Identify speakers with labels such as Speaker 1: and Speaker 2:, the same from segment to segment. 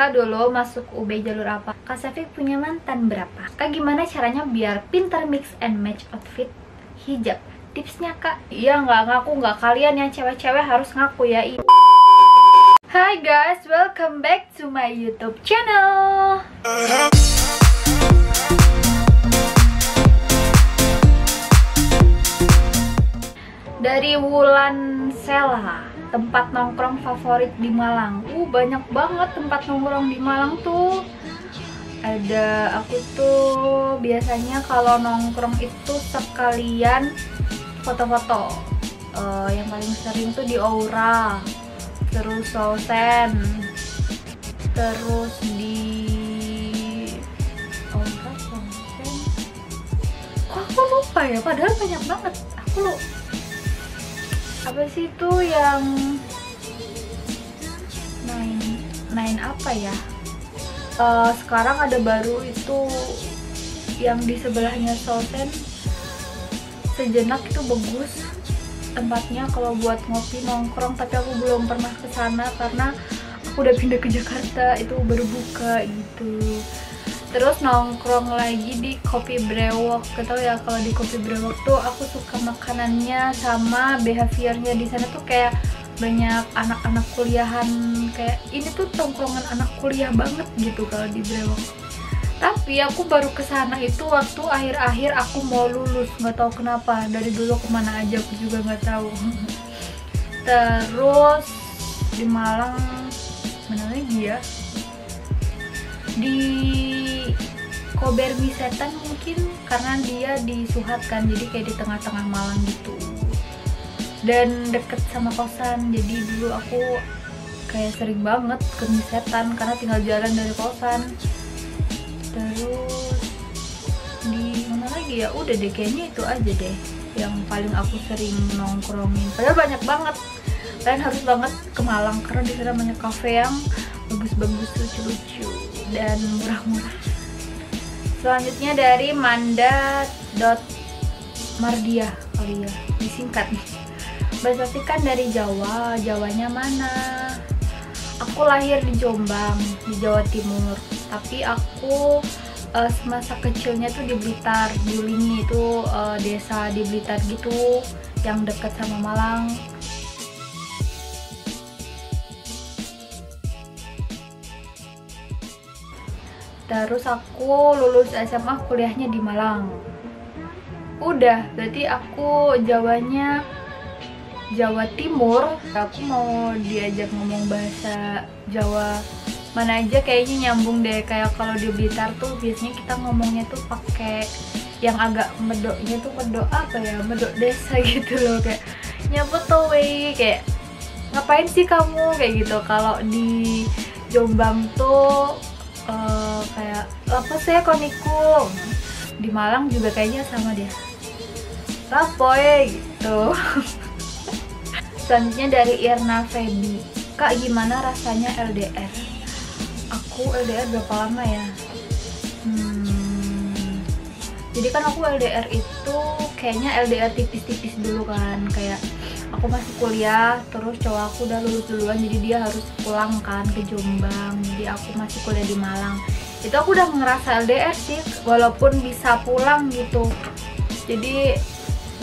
Speaker 1: Kak dulu masuk UB jalur apa? Kak Safik punya mantan berapa? Kak gimana caranya biar pintar mix and match outfit hijab? Tipsnya Kak? Iya nggak ngaku nggak, kalian yang cewek-cewek harus ngaku ya. Hi guys, welcome back to my YouTube channel. Dari Wulan Sela, tempat nongkrong favorit di Malang. Banyak banget tempat nongkrong di Malang tuh. Ada, aku tuh biasanya kalau nongkrong itu sekalian foto-foto. Yang paling sering tuh di Aura, terus Sausen, terus di Aura, Sausen. Kok aku lupa ya? Padahal banyak banget. Aku apa sih itu yang nine apa ya? Sekarang ada baru itu yang di sebelahnya Sausen. Sejenak itu bagus tempatnya kalau buat ngopi nongkrong, tapi aku belum pernah ke sana karena aku udah pindah ke Jakarta, itu baru buka gitu. Terus nongkrong lagi di Kopi Brewok. Ketau ya kalau di Kopi Brewok tuh aku suka makanannya sama behaviornya di sana tuh kayak banyak anak-anak kuliahan, kayak ini tuh tongkrongan anak kuliah banget gitu kalau di Brewok. Tapi aku baru kesana itu waktu akhir-akhir aku mau lulus, nggak tahu kenapa. Dari dulu kemana aja aku juga nggak tahu. Terus di Malang mana lagi ya? Di Kobermi Setan mungkin karena dia di Suhat kan, jadi kayak di tengah-tengah Malang gitu. Dan deket sama kosan, jadi dulu aku kayak sering banget ke Misetan karena tinggal jalan dari kosan. Terus di mana lagi ya? Udah deh, kayaknya itu aja deh yang paling aku sering nongkrongin. Padahal banyak banget. Kalian harus banget ke Malang karena di sana banyak kafe yang bagus-bagus, lucu-lucu dan murah-murah. Selanjutnya dari Manda.Mardia kali ya, disingkat nih. Bahasa kan dari Jawa, Jawanya mana? Aku lahir di Jombang, di Jawa Timur. Tapi aku semasa kecilnya tuh di Blitar, di Ulingi, itu desa di Blitar gitu, yang dekat sama Malang. Terus aku lulus SMA, kuliahnya di Malang. Udah, berarti aku Jawanya Jawa Timur. Aku mau diajak ngomong bahasa Jawa mana aja kayaknya nyambung deh. Kayak kalau di Blitar tuh biasanya kita ngomongnya tuh pakai yang agak medoknya tuh medok apa ya? Medok desa gitu loh, kayak nyapa towe, kayak ngapain sih kamu, kayak gitu. Kalau di Jombang tuh kayak apa sih koniku. Di Malang juga kayaknya sama dia, lapoe gitu. Selanjutnya dari Irna Febi, Kak gimana rasanya LDR? Aku LDR berapa lama ya? Jadi kan aku LDR itu kayaknya LDR tipis-tipis dulu kan, kayak aku masih kuliah, terus cowok aku udah lulus duluan, jadi dia harus pulang kan ke Jombang, jadi aku masih kuliah di Malang. Itu aku udah ngerasa LDR sih, walaupun bisa pulang gitu. Jadi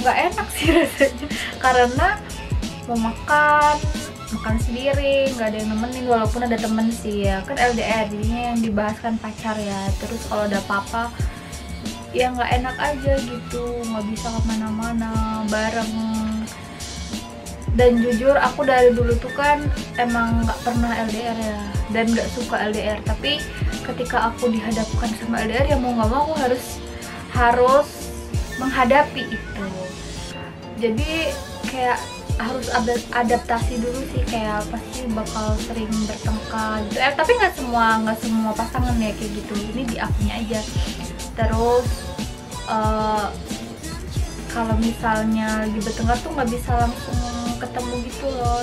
Speaker 1: nggak enak sih rasanya, karena mau makan sendiri, nggak ada yang nemenin, walaupun ada temen sih ya. Kan LDR, jadinya yang dibahas kan pacar ya. Terus kalau ada apa-apa ya nggak enak aja gitu, nggak bisa kemana-mana bareng. Dan jujur aku dari dulu tuh kan emang nggak pernah LDR ya, dan nggak suka LDR. Tapi ketika aku dihadapkan sama LDR, ya mau nggak mau aku harus menghadapi itu. Jadi kayak harus adaptasi dulu sih, kayak pasti bakal sering bertengkar gitu. Tapi nggak semua pasangan ya kayak gitu. Ini di akunya aja. Terus kalau misalnya lagi bertengkar tuh nggak bisa langsung ketemu gitu loh,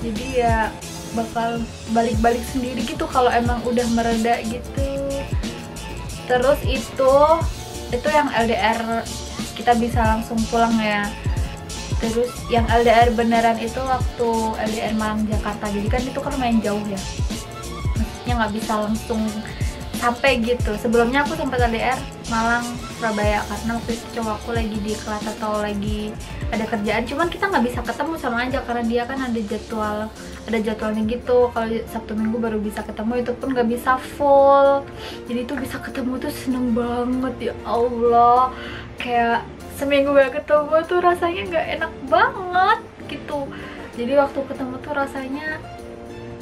Speaker 1: jadi ya bakal balik-balik sendiri gitu kalau emang udah mereda gitu. Terus itu yang LDR kita bisa langsung pulang ya. Terus yang LDR beneran itu waktu LDR Malang Jakarta, jadi kan itu kan lumayan jauh ya, makanya nggak bisa langsung sampai gitu. Sebelumnya aku sempat LDR Malang Surabaya karena waktu itu cowok aku lagi di kelas atau lagi ada kerjaan, cuman kita nggak bisa ketemu, sama aja karena dia kan ada jadwalnya gitu. Kalau Sabtu Minggu baru bisa ketemu, itu pun nggak bisa full. Jadi tuh bisa ketemu tuh seneng banget, ya Allah, kayak seminggu gak ketemu tuh rasanya nggak enak banget gitu. Jadi waktu ketemu tuh rasanya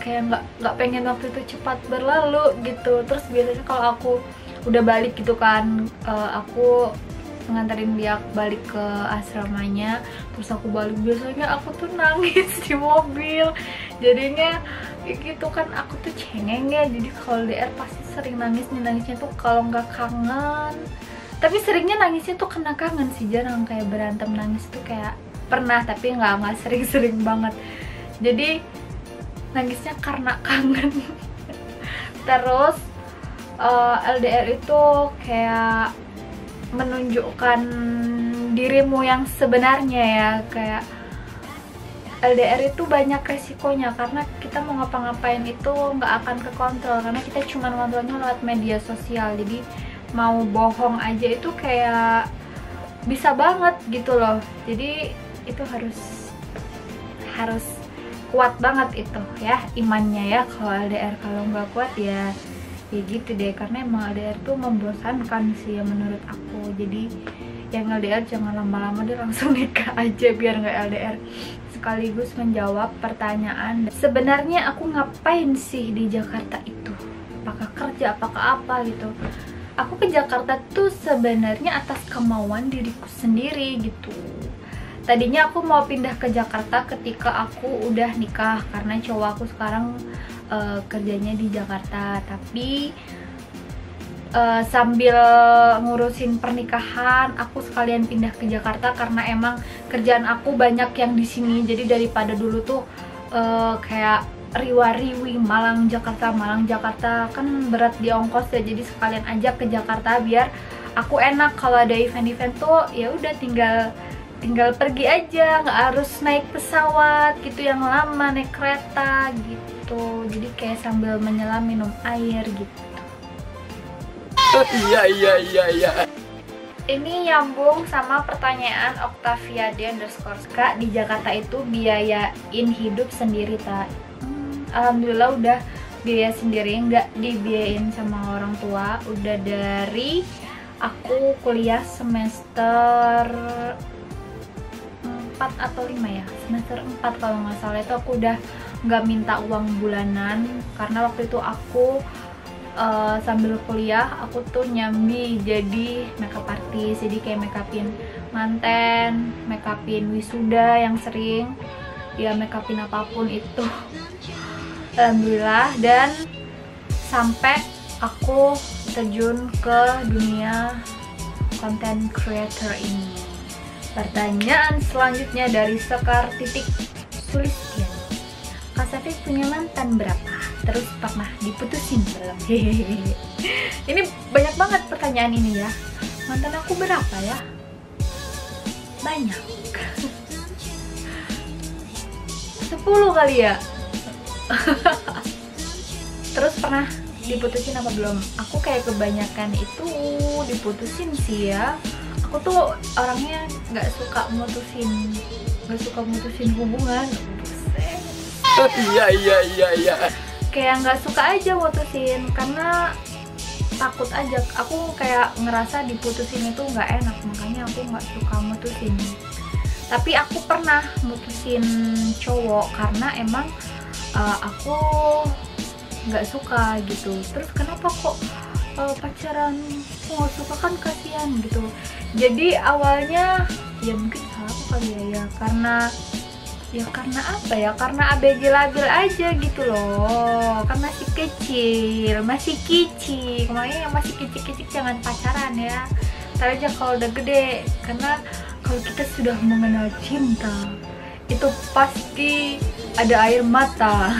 Speaker 1: kayak nggak pengen waktu itu cepat berlalu gitu. Terus biasanya kalau aku udah balik gitu kan, aku nganterin dia balik ke asramanya, terus aku balik, biasanya aku tuh nangis di mobil. Jadinya gitu kan, aku tuh cengeng ya. Jadi kalau DR pasti sering nangisnya tuh kalau nggak kangen. Tapi seringnya nangisnya tuh kena kangen sih, jarang kayak berantem nangis tuh, kayak pernah tapi nggak sering-sering banget. Jadi nangisnya karena kangen. Terus LDR itu kayak menunjukkan dirimu yang sebenarnya ya. Kayak LDR itu banyak resikonya karena kita mau ngapa-ngapain itu nggak akan kekontrol, karena kita cuma ngontrolnya lewat media sosial. Jadi mau bohong aja itu kayak bisa banget gitu loh. Jadi itu harus kuat banget itu ya imannya ya kalau LDR. Kalau nggak kuat ya gitu deh, karena emang LDR tuh membosankan sih ya menurut aku. Jadi yang LDR jangan lama-lama deh, langsung nikah aja biar nggak LDR. Sekaligus menjawab pertanyaan, sebenarnya aku ngapain sih di Jakarta itu, apakah kerja apakah apa gitu. Aku ke Jakarta tuh sebenarnya atas kemauan diriku sendiri gitu. Tadinya aku mau pindah ke Jakarta ketika aku udah nikah, karena cowok aku sekarang kerjanya di Jakarta. Tapi sambil ngurusin pernikahan, aku sekalian pindah ke Jakarta karena emang kerjaan aku banyak yang di sini. Jadi daripada dulu tuh kayak riwa-riwi Malang Jakarta kan berat di ongkos ya. Jadi sekalian aja ke Jakarta biar aku enak kalau ada event-event tuh ya udah tinggal pergi aja, nggak harus naik pesawat gitu yang lama, naik kereta gitu. Jadi kayak sambil menyelam minum air gitu.
Speaker 2: Iya.
Speaker 1: Ini nyambung sama pertanyaan Octavia _Ska, di Jakarta itu biayain hidup sendiri tak? Alhamdulillah udah biaya sendiri, nggak dibiayain sama orang tua. Udah dari aku kuliah semester 4 atau 5 ya, semester 4 kalau nggak salah, itu aku udah nggak minta uang bulanan. Karena waktu itu aku sambil kuliah aku tuh nyambi jadi makeup artist. Jadi kayak makeupin manten, makeupin wisuda yang sering ya, makeupin apapun itu. Alhamdulillah. Dan sampai aku terjun ke dunia content creator ini. Pertanyaan selanjutnya dari Sekar Sulistian, Kak Safi punya mantan berapa? Terus pernah diputusin belum? Ini banyak banget pertanyaan ini ya. Mantan aku berapa ya? Banyak. 10 kali ya. Terus pernah diputusin apa belum? Aku kayak kebanyakan itu diputusin sih ya. Aku tuh orangnya nggak suka mutusin hubungan.
Speaker 2: Iya.
Speaker 1: Kayak nggak suka aja mutusin karena takut aja. Aku kayak ngerasa diputusin itu nggak enak, makanya aku nggak suka mutusin. Tapi aku pernah mutusin cowok karena emang aku nggak suka gitu. Terus kenapa kok pacaran aku nggak suka, kan kasihan gitu. Jadi awalnya ya mungkin salah aku kali ya, karena apa ya, karena ABG labil aja gitu loh. Kan masih kicik, makanya yang masih kicik jangan pacaran ya. Ntar aja kalau udah gede, karena kalau kita sudah mengenal cinta itu pasti ada air mata.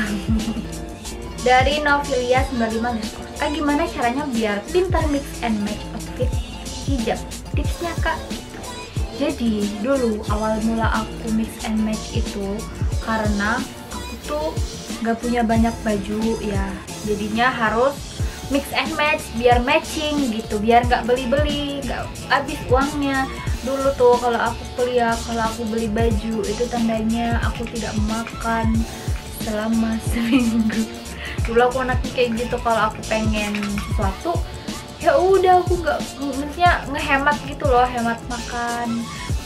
Speaker 1: Dari Novilia 95 gimana caranya biar pintar mix and match outfit hijab? Tipsnya Kak. Jadi dulu awal mula aku mix and match itu karena aku tuh gak punya banyak baju ya. jadinya harus mix and match biar matching gitu, biar nggak beli-beli, nggak habis uangnya. Dulu tuh kalau aku kuliah, kalau aku beli baju itu tandanya aku tidak makan selama seminggu. Dulu aku anaknya kayak gitu, kalau aku pengen sesuatu ya udah aku nggak, maksudnya ngehemat gitu loh, hemat makan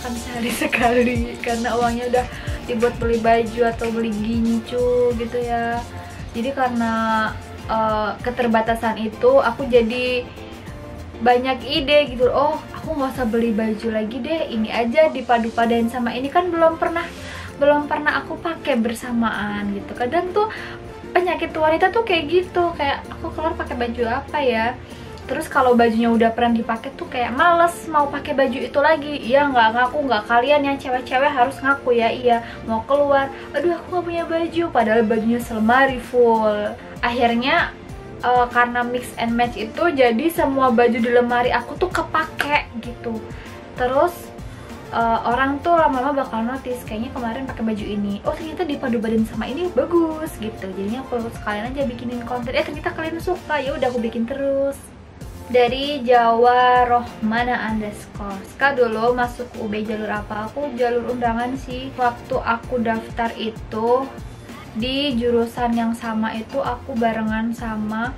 Speaker 1: sehari sekali karena uangnya udah dibuat beli baju atau beli gincu gitu ya. Jadi karena keterbatasan itu aku jadi banyak ide gitu. Oh, aku nggak usah beli baju lagi deh, ini aja dipadu-padain sama ini, kan belum pernah aku pakai bersamaan gitu. Kadang tuh penyakit wanita tuh kayak gitu, kayak aku keluar pakai baju apa ya, terus kalau bajunya udah pernah dipakai tuh kayak males mau pakai baju itu lagi. Iya, nggak ngaku, nggak kalian yang cewek-cewek harus ngaku ya. Iya, mau keluar, aduh aku nggak punya baju, padahal bajunya selemari full. Akhirnya karena mix and match itu, jadi semua baju di lemari aku tuh kepake gitu. Terus orang tuh lama-lama bakal notice, kayaknya kemarin pakai baju ini, oh ternyata dipadu-paduin sama ini bagus gitu. Jadinya aku sekalian aja bikinin konten, ternyata kalian suka, ya udah aku bikin terus. Dari Jawa Rohmana _ Ska, dulu masuk UB jalur apa? Aku jalur undangan sih. Waktu aku daftar itu di jurusan yang sama itu aku barengan sama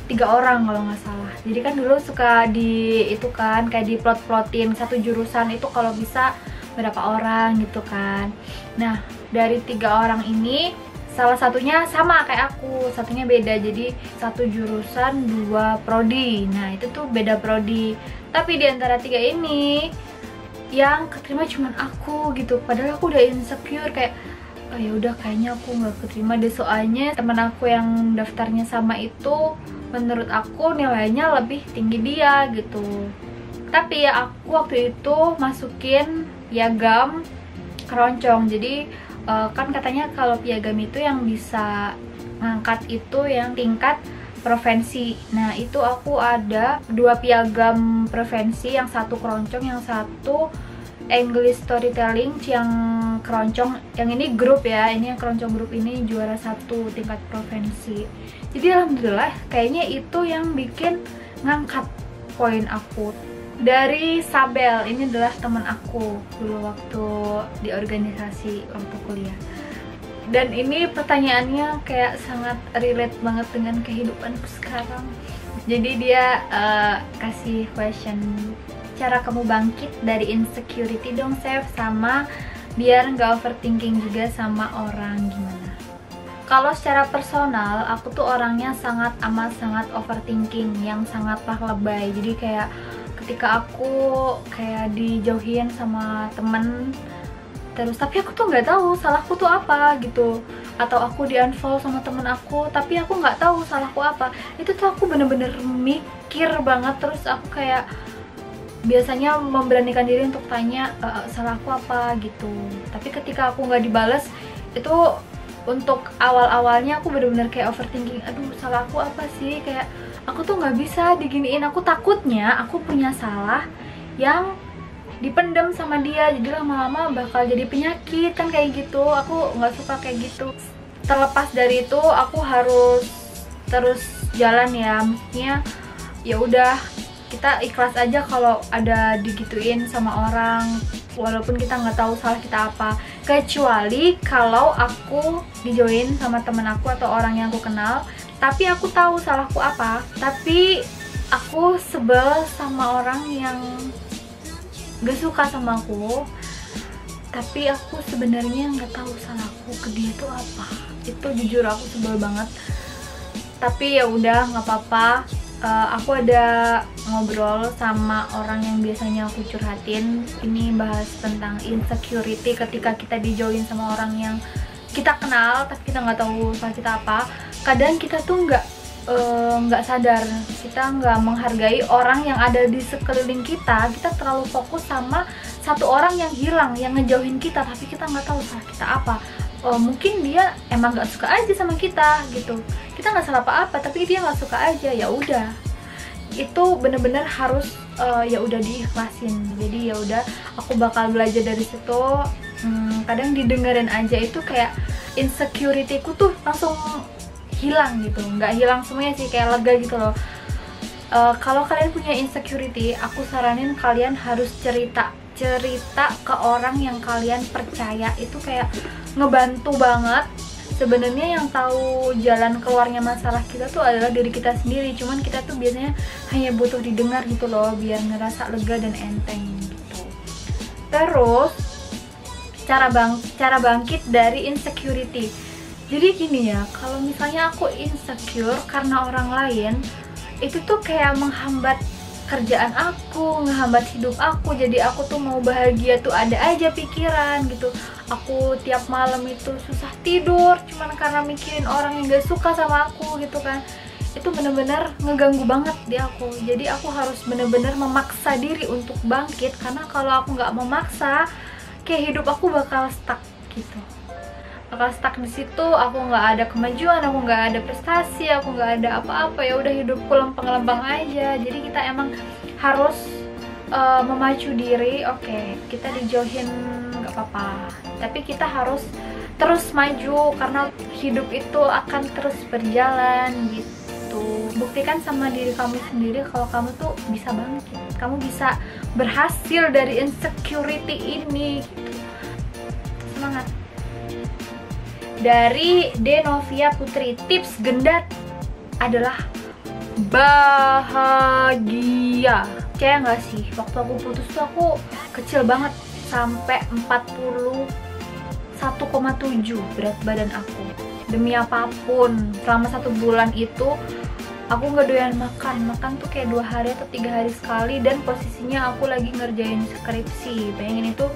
Speaker 1: 3 orang kalau nggak salah. Jadi kan dulu suka di itu kan kayak di plot-plotin satu jurusan itu kalau bisa berapa orang gitu kan. Nah, dari 3 orang ini salah satunya sama kayak aku, satunya beda. Jadi satu jurusan 2 prodi. Nah, itu tuh beda prodi. Tapi di antara 3 ini yang keterima cuman aku gitu. Padahal aku udah insecure kayak, oh ya udah kayaknya aku nggak keterima deh, soalnya teman aku yang daftarnya sama itu menurut aku nilainya lebih tinggi dia gitu. Tapi ya aku waktu itu masukin piagam keroncong. Jadi kan katanya kalau piagam itu yang bisa ngangkat itu yang tingkat provinsi. Nah itu aku ada 2 piagam provinsi, yang satu keroncong, yang satu English storytelling, yang keroncong, yang ini grup ya, ini yang keroncong grup ini juara 1 tingkat provinsi. Jadi alhamdulillah kayaknya itu yang bikin ngangkat poin aku. Dari Sabel, ini adalah teman aku dulu waktu di organisasi waktu kuliah. Dan ini pertanyaannya kayak sangat relate banget dengan kehidupanku sekarang. Jadi dia kasih question, cara kamu bangkit dari insecurity dong Chef, sama biar nggak overthinking juga sama orang, gimana? Kalau secara personal, aku tuh orangnya sangat overthinking, yang sangatlah lebay. Jadi kayak ketika aku kayak dijauhin sama temen terus, tapi aku tuh nggak tahu salahku tuh apa gitu, atau aku di unfollow sama temen aku tapi aku nggak tahu salahku apa, itu tuh aku bener-bener mikir banget. Terus aku kayak biasanya memberanikan diri untuk tanya salahku apa gitu. Tapi ketika aku nggak dibales, itu untuk awal-awalnya aku bener-bener kayak overthinking, aduh salahku apa sih, kayak aku tuh nggak bisa diginiin. Aku takutnya aku punya salah yang dipendam sama dia, jadi lama-lama bakal jadi penyakit kan kayak gitu. Aku nggak suka kayak gitu. Terlepas dari itu, aku harus terus jalan ya, maksudnya ya udah kita ikhlas aja kalau ada digituin sama orang, walaupun kita nggak tahu salah kita apa. Kecuali kalau aku dijoin sama temen aku atau orang yang aku kenal, tapi aku tahu salahku apa, tapi aku sebel sama orang yang gak suka sama aku, tapi aku sebenarnya nggak tahu salahku ke dia itu apa. Itu jujur aku sebel banget. Tapi ya udah nggak apa-apa. Aku ada ngobrol sama orang yang biasanya aku curhatin. Ini bahas tentang insecurity ketika kita dijauhin sama orang yang kita kenal tapi kita nggak tahu salah kita apa. Kadang kita tuh nggak sadar, kita nggak menghargai orang yang ada di sekeliling kita. Kita terlalu fokus sama satu orang yang hilang, yang ngejauhin kita, tapi kita nggak tahu salah kita apa. Mungkin dia emang nggak suka aja sama kita gitu, kita nggak salah apa-apa tapi dia nggak suka aja. Ya udah, itu bener-bener harus ya udah diikhlasin. Jadi ya udah, aku bakal belajar dari situ. Kadang didengerin aja itu kayak insecurity-ku tuh langsung hilang gitu. Nggak hilang semuanya sih, kayak lega gitu loh. Kalau kalian punya insecurity, aku saranin kalian harus cerita ke orang yang kalian percaya. Itu kayak ngebantu banget. Sebenarnya yang tahu jalan keluarnya masalah kita tuh adalah diri kita sendiri, cuman kita tuh biasanya hanya butuh didengar gitu loh, biar ngerasa lega dan enteng gitu. Terus cara bangkit dari insecurity. Jadi gini ya, kalau misalnya aku insecure karena orang lain, itu tuh kayak menghambat kerjaan aku, ngehambat hidup aku. Jadi aku tuh mau bahagia tuh ada aja pikiran gitu. Aku tiap malam itu susah tidur cuman karena mikirin orang yang gak suka sama aku gitu kan. Itu bener-bener ngeganggu banget di aku. Jadi aku harus bener-bener memaksa diri untuk bangkit, karena kalau aku nggak memaksa, kayak hidup aku bakal stuck gitu. Bakal stuck di situ, aku nggak ada kemajuan, aku nggak ada prestasi, aku nggak ada apa-apa, ya udah hidupku lempeng-lempeng aja. Jadi kita emang harus memacu diri. Oke, kita dijauhin nggak apa-apa, tapi kita harus terus maju karena hidup itu akan terus berjalan gitu. Buktikan sama diri kamu sendiri kalau kamu tuh bisa bangkit, kamu bisa berhasil dari insecurity ini gitu. Semangat. Dari Denovia Putri, tips gendat adalah bahagia. Percaya nggak sih, waktu aku putus tuh aku kecil banget, sampai 41,7 berat badan aku. Demi apapun, selama 1 bulan itu aku nggak doyan makan tuh kayak 2 hari atau 3 hari sekali, dan posisinya aku lagi ngerjain skripsi. Bayangin itu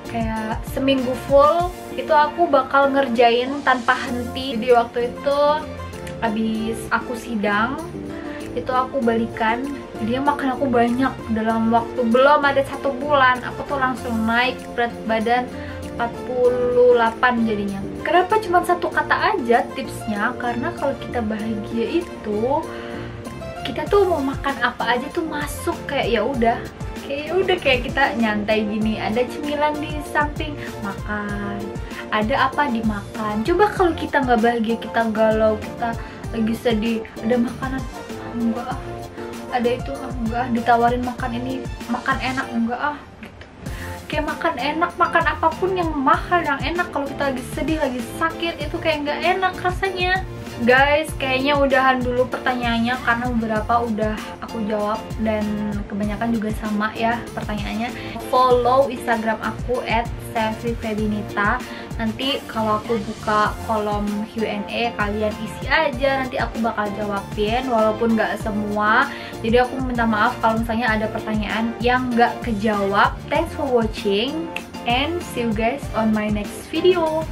Speaker 1: kayak seminggu full itu aku bakal ngerjain tanpa henti. Jadi waktu itu abis aku sidang itu aku balikan, dia makan aku banyak. Dalam waktu belum ada 1 bulan aku tuh langsung naik berat badan 48 jadinya. Kenapa cuma 1 kata aja tipsnya? Karena kalau kita bahagia itu kita tuh mau makan apa aja tuh masuk, kayak ya udah kayak kita nyantai gini, ada cemilan di samping makan, ada apa dimakan. Coba kalau kita nggak bahagia, kita galau, kita lagi sedih, ada makanan enggak ada itu enggak, ditawarin makan ini, makan enak enggak gitu. Kayak makan enak, makan apapun yang mahal, yang enak, kalau kita lagi sedih, lagi sakit, itu kayak nggak enak rasanya. Guys, kayaknya udahan dulu pertanyaannya karena beberapa udah aku jawab dan kebanyakan juga sama ya pertanyaannya. Follow Instagram aku @selfifebinita. Nanti kalau aku buka kolom Q&A, kalian isi aja, nanti aku bakal jawabin walaupun nggak semua. Jadi aku minta maaf kalau misalnya ada pertanyaan yang nggak kejawab. Thanks for watching and see you guys on my next video.